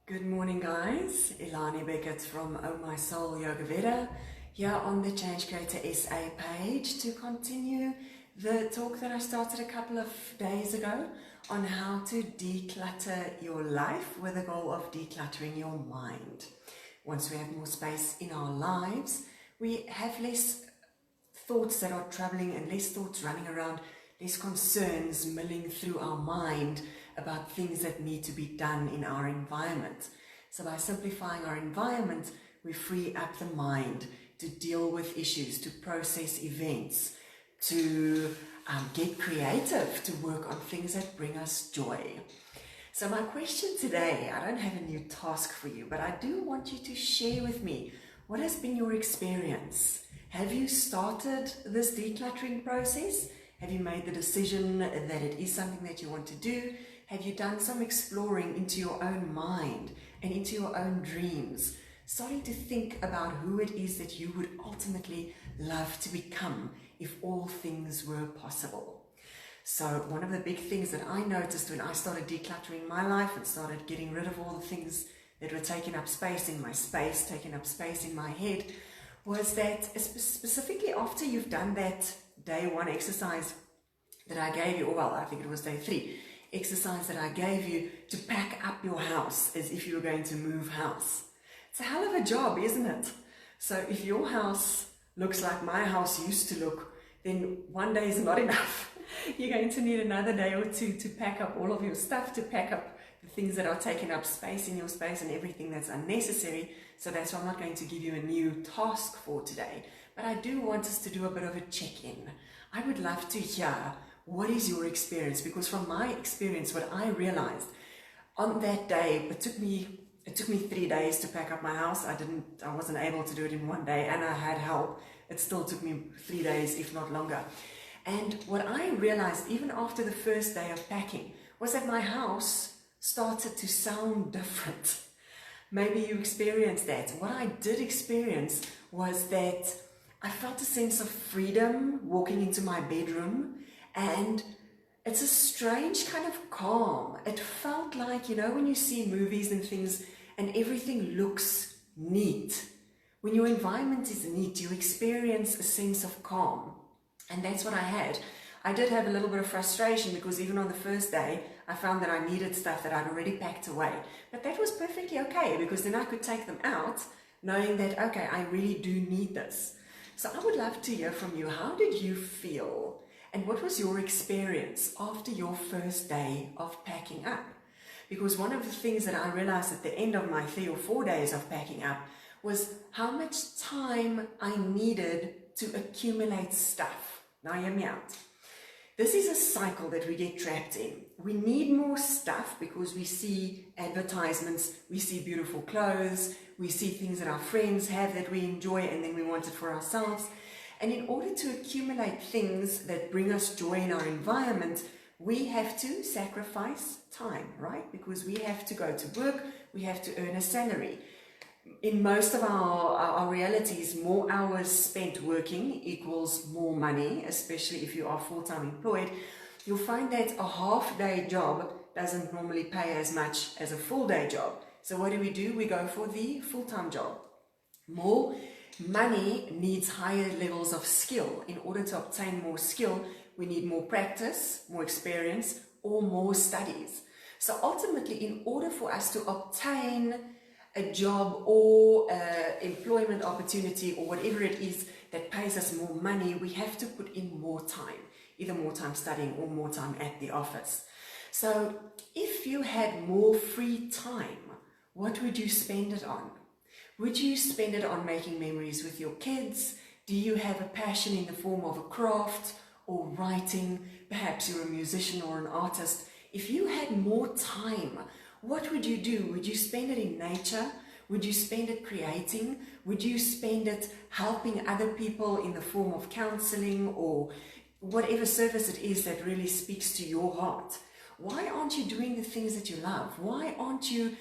Good morning, guys. Elanie Beckett from Oh My Soul Yoga Veda here on the Change Creator SA page to continue the talk that I started a couple of days ago on how to declutter your life with the goal of decluttering your mind. Once we have more space in our lives, we have less thoughts that are troubling and less thoughts running around, less concerns milling through our mind about things that need to be done in our environment. So by simplifying our environment, we free up the mind to deal with issues, to process events, to get creative, to work on things that bring us joy. So my question today, I don't have a new task for you, but I do want you to share with me, what has been your experience? Have you started this decluttering process? Have you made the decision that it is something that you want to do? Have you done some exploring into your own mind and into your own dreams, starting to think about who it is that you would ultimately love to become if all things were possible? So one of the big things that I noticed when I started decluttering my life and started getting rid of all the things that were taking up space in my space, taking up space in my head, was that specifically after you've done that day one exercise that I gave you, or well, I think it was day 3, exercise that I gave you to pack up your house as if you were going to move house. It's a hell of a job, isn't it? So if your house looks like my house used to look, then one day is not enough. You're going to need another day or two to pack up all of your stuff, to pack up the things that are taking up space in your space and everything that's unnecessary. So that's why I'm not going to give you a new task for today. But I do want us to do a bit of a check-in. I would love to hear, what is your experience? Because from my experience, what I realized on that day, it took me 3 days to pack up my house. I wasn't able to do it in one day, and I had help. It still took me 3 days, if not longer. And what I realized, even after the first day of packing, was that my house started to sound different. Maybe you experienced that. What I did experience was that I felt a sense of freedom walking into my bedroom, and it's a strange kind of calm. It felt like, when you see movies and things and everything looks neat. When your environment is neat, you experience a sense of calm. And that's what I had. I did have a little bit of frustration because even on the first day, I found that I needed stuff that I'd already packed away. But that was perfectly okay, because then I could take them out knowing that, okay, I really do need this. So I would love to hear from you. How did you feel? And what was your experience after your first day of packing up? Because one of the things that I realized at the end of my 3 or 4 days of packing up was how much time I needed to accumulate stuff. Now hear me out. This is a cycle that we get trapped in. We need more stuff because we see advertisements, we see beautiful clothes, we see things that our friends have that we enjoy, and then we want it for ourselves. And in order to accumulate things that bring us joy in our environment, we have to sacrifice time, right? Because we have to go to work, we have to earn a salary. In most of our realities, more hours spent working equals more money, especially if you are full-time employed. You'll find that a half-day job doesn't normally pay as much as a full-day job. So what do? We go for the full-time job. More money needs higher levels of skill. In order to obtain more skill, we need more practice, more experience, or more studies. So ultimately, in order for us to obtain a job or employment opportunity or whatever it is that pays us more money, we have to put in more time, either more time studying or more time at the office. So if you had more free time, what would you spend it on? Would you spend it on making memories with your kids? Do you have a passion in the form of a craft or writing? Perhaps you're a musician or an artist. If you had more time, what would you do? Would you spend it in nature? Would you spend it creating? Would you spend it helping other people in the form of counseling or whatever service it is that really speaks to your heart? Why aren't you doing the things that you love? Why aren't you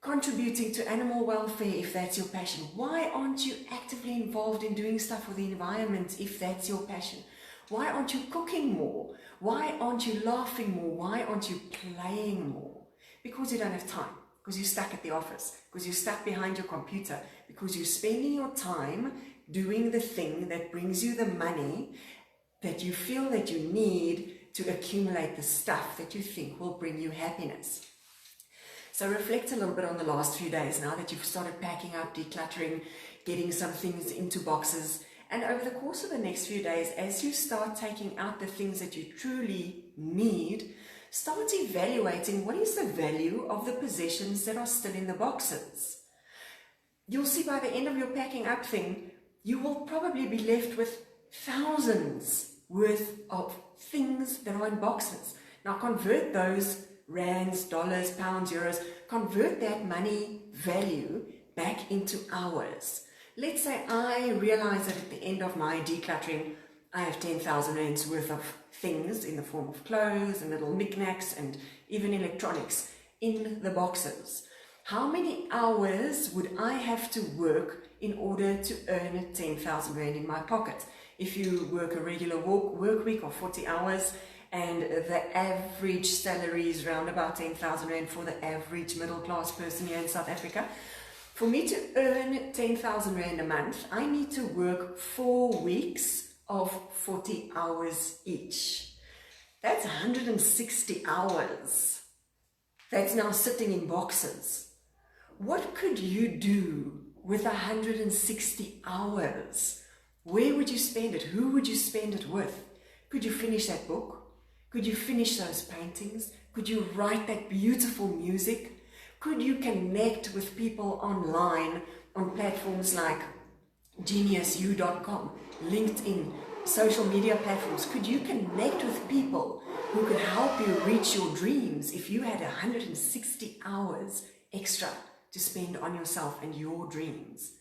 contributing to animal welfare if that's your passion? Why aren't you actively involved in doing stuff for the environment if that's your passion? Why aren't you cooking more? Why aren't you laughing more? Why aren't you playing more? Because you don't have time. because you're stuck at the office, because you're stuck behind your computer, because you're spending your time doing the thing that brings you the money that you feel that you need to accumulate the stuff that you think will bring you happiness. So reflect a little bit on the last few days now that you've started packing up, decluttering, getting some things into boxes. And over the course of the next few days, as you start taking out the things that you truly need, start evaluating what is the value of the possessions that are still in the boxes. You'll see by the end of your packing up thing, you will probably be left with thousands worth of things that are in boxes. Now convert those rands, dollars, pounds, euros, convert that money value back into hours. Let's say I realize that at the end of my decluttering, I have 10,000 rands worth of things in the form of clothes and little knickknacks and even electronics in the boxes. How many hours would I have to work in order to earn 10,000 rand in my pocket? If you work a regular work week of 40 hours and the average salary is around about 10,000 rand for the average middle class person here in South Africa, for me to earn 10,000 rand a month, I need to work 4 weeks of 40 hours each. That's 160 hours. That's now sitting in boxes. What could you do with 160 hours? Where would you spend it? Who would you spend it with? Could you finish that book? Could you finish those paintings? Could you write that beautiful music? Could you connect with people online on platforms like geniusu.com, LinkedIn, social media platforms? Could you connect with people who could help you reach your dreams if you had 160 hours extra to spend on yourself and your dreams?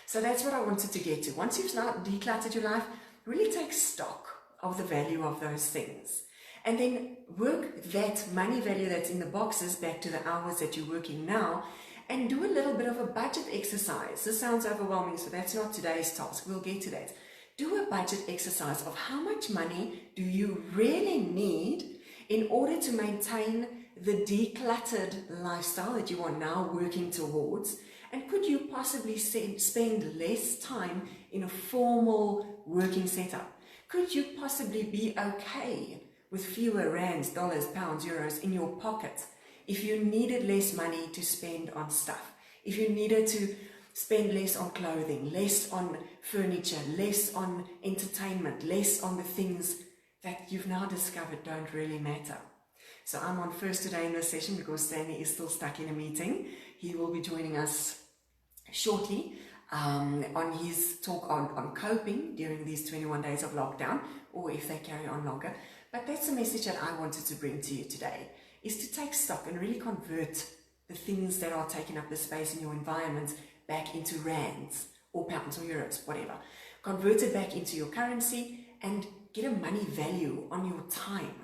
So that's what I wanted to get to. Once you've now decluttered your life, really take stock of the value of those things. And then work that money value that's in the boxes back to the hours that you're working now, and do a little bit of a budget exercise. This sounds overwhelming, so that's not today's task. We'll get to that. Do a budget exercise of how much money do you really need in order to maintain the decluttered lifestyle that you are now working towards. And could you possibly spend less time in a formal working setup? Could you possibly be okay with fewer rands, dollars, pounds, euros in your pocket if you needed less money to spend on stuff? If you needed to spend less on clothing, less on furniture, less on entertainment, less on the things that you've now discovered don't really matter. So I'm on first today in this session because Stanley is still stuck in a meeting. He will be joining us shortly on his talk on coping during these 21 days of lockdown, or if they carry on longer. But that's the message that I wanted to bring to you today, is to take stock and really convert the things that are taking up the space in your environment back into rands or pounds or euros, whatever. Convert it back into your currency and get a money value on your time,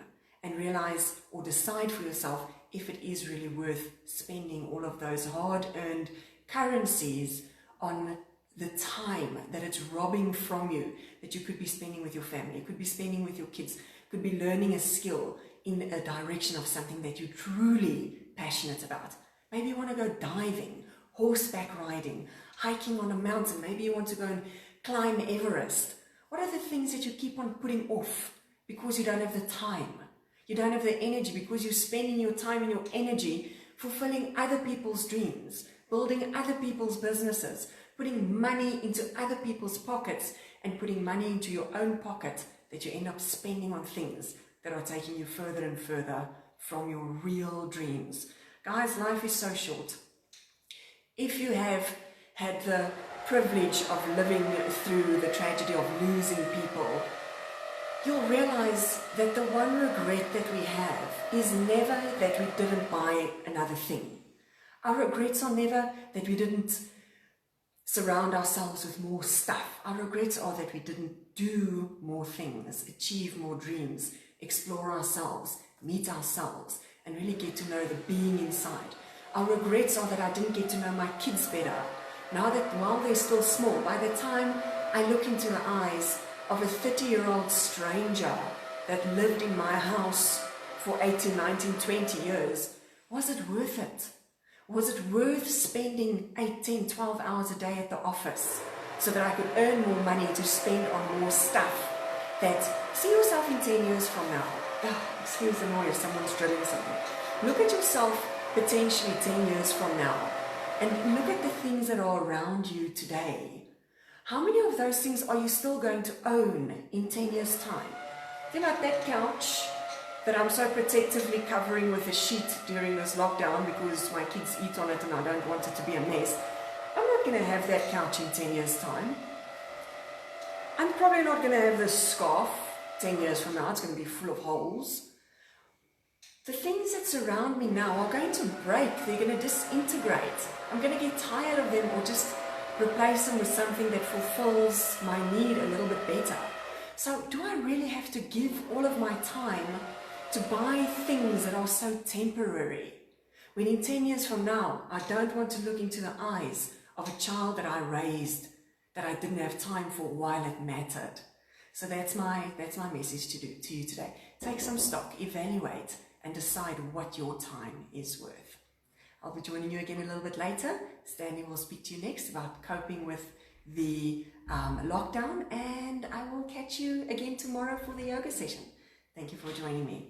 and realize or decide for yourself if it is really worth spending all of those hard-earned currencies on the time that it's robbing from you, that you could be spending with your family, could be spending with your kids, could be learning a skill in a direction of something that you're truly passionate about. Maybe you want to go diving, horseback riding, hiking on a mountain. Maybe you want to go and climb Everest. What are the things that you keep on putting off because you don't have the time? You don't have the energy because you're spending your time and your energy fulfilling other people's dreams, building other people's businesses, putting money into other people's pockets and putting money into your own pocket that you end up spending on things that are taking you further and further from your real dreams. Guys, life is so short. If you have had the privilege of living through the tragedy of losing people, you'll realize that the one regret that we have is never that we didn't buy another thing. Our regrets are never that we didn't surround ourselves with more stuff. Our regrets are that we didn't do more things, achieve more dreams, explore ourselves, meet ourselves, and really get to know the being inside. Our regrets are that I didn't get to know my kids better. Now that while they're still small, by the time I look into the eyes of a 30-year-old stranger that lived in my house for 18, 19, 20 years, was it worth it? Was it worth spending 8, 10, 12 hours a day at the office so that I could earn more money to spend on more stuff? That, see yourself in 10 years from now. Oh, excuse the noise, someone's drilling something. Look at yourself potentially 10 years from now and look at the things that are around you today. How many of those things are you still going to own in 10 years' time? You know, that couch that I'm so protectively covering with a sheet during this lockdown because my kids eat on it and I don't want it to be a mess. I'm not going to have that couch in 10 years' time. I'm probably not going to have this scarf 10 years from now. It's going to be full of holes. The things that surround me now are going to break. They're going to disintegrate. I'm going to get tired of them or just replace them with something that fulfills my need a little bit better. So do I really have to give all of my time to buy things that are so temporary? When in 10 years from now, I don't want to look into the eyes of a child that I raised, that I didn't have time for while it mattered. So that's my message to you today. Take some stock, evaluate, and decide what your time is worth. I'll be joining you again a little bit later. Stanley will speak to you next about coping with the lockdown, and I will catch you again tomorrow for the yoga session. Thank you for joining me.